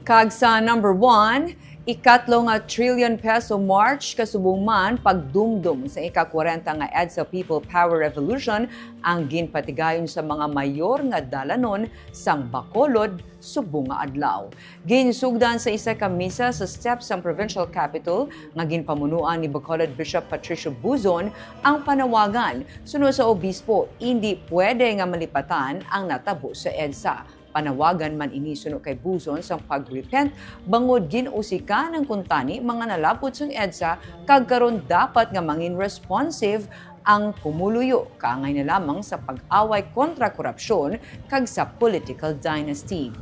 Kag sa number 1, ikatlong nga trillion peso march kasubong man pagdumdum sa ika-40 nga EDSA People Power Revolution ang ginpatigayon sa mga mayor nga dalanon sang Bacolod subong nga adlaw. Ginsugdan sa isa ka misa sa steps sang provincial capital nga ginpamunuan ni Bacolod Bishop Patricio Buzon ang panawagan sunod sa obispo hindi pwede nga malipatan ang natabo sa EDSA. Panawagan man ini suno kay Buzon sa pag-repent bangod ginusika ng kuntani mga nalapod sang EDSA kag karon dapat nga mangin responsive ang pumuluyo kaangay na lamang sa pag-away kontra korupsyon kag sa political dynasty.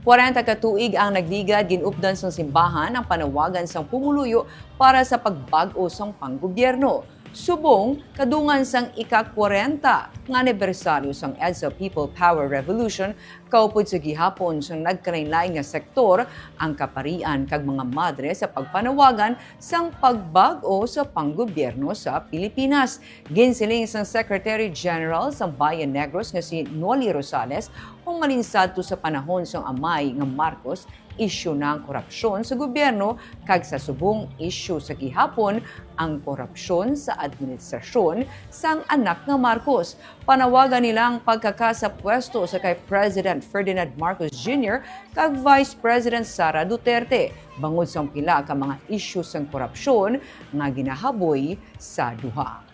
40 ka tuig ang nagligad ginupdan sang simbahan ang panawagan sang pumuluyo para sa pagbag-o sang panggobyerno. Subong, kadungan sang ika-40 nga anibersaryo sang EDSA People Power Revolution, kaupod sa gihapon sang nagkalain-lain nga sektor ang kaparian kag mga madre sa pagpanawagan sang pagbag-o sa panggobyerno sa Pilipinas. Ginsiling sang Secretary General sang Bayan Negros nga si Noli Rosales humalin sadto sa panahon sang amay nga Marcos isyu ng korupsyon sa gobyerno kag sa subong isyu sa gihapon ang korupsyon sa administrasyon sang anak nga Marcos. Panawagan nilang pagkakasa pwesto sa kay President Ferdinand Marcos Jr. kag Vice President Sara Duterte bangod sa pila ka mga isyu sang korupsyon nga ginahaboy sa duha.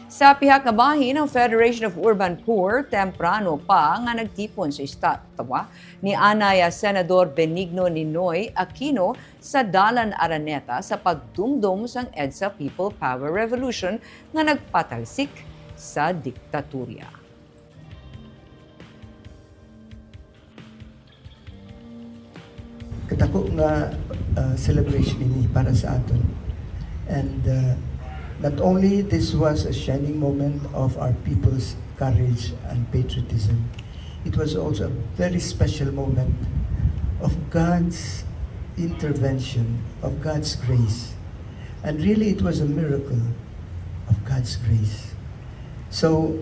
Sa pihak nga bahin ng Federation of Urban Poor, temprano pa nga nagtipon sa estatwa ni Anaya Senador Benigno Ninoy Aquino sa Dalan Araneta sa pagdumdum sang EDSA People Power Revolution nga nagpatalsik sa diktaturya. Katako nga celebration ini para sa aton. And not only this was a shining moment of our people's courage and patriotism, it was also a very special moment of God's intervention, of God's grace. And really it was a miracle of God's grace. So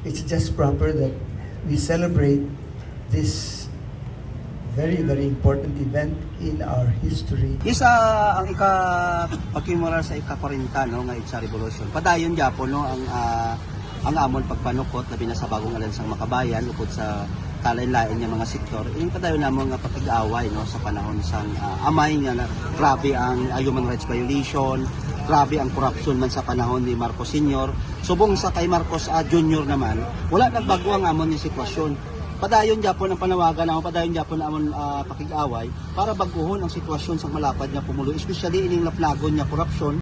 it's just proper that we celebrate this very, very important event in our history. Isa ang pagkimura sa ika-40 no nga EDSA Revolution. Padayon gyapon no ang amon pagpanukot labi na sa bagong alansang makabayan upod sa talain-lain nga mga sektor. Yung padayon namo nga pag-away no sa panahon sang amay nga na, grabe ang human rights violation, grabe ang corruption man sa panahon ni Marcos Sr. Subong sa kay Marcos Jr. naman, wala nagbago ang amon ni sitwasyon. Padayon gyapon ang panawagan naman, padayon gyapon amon pakig-away para baguhon ang sitwasyon sa malapad nga pumulo, especially ining laplagon nga korupsyon.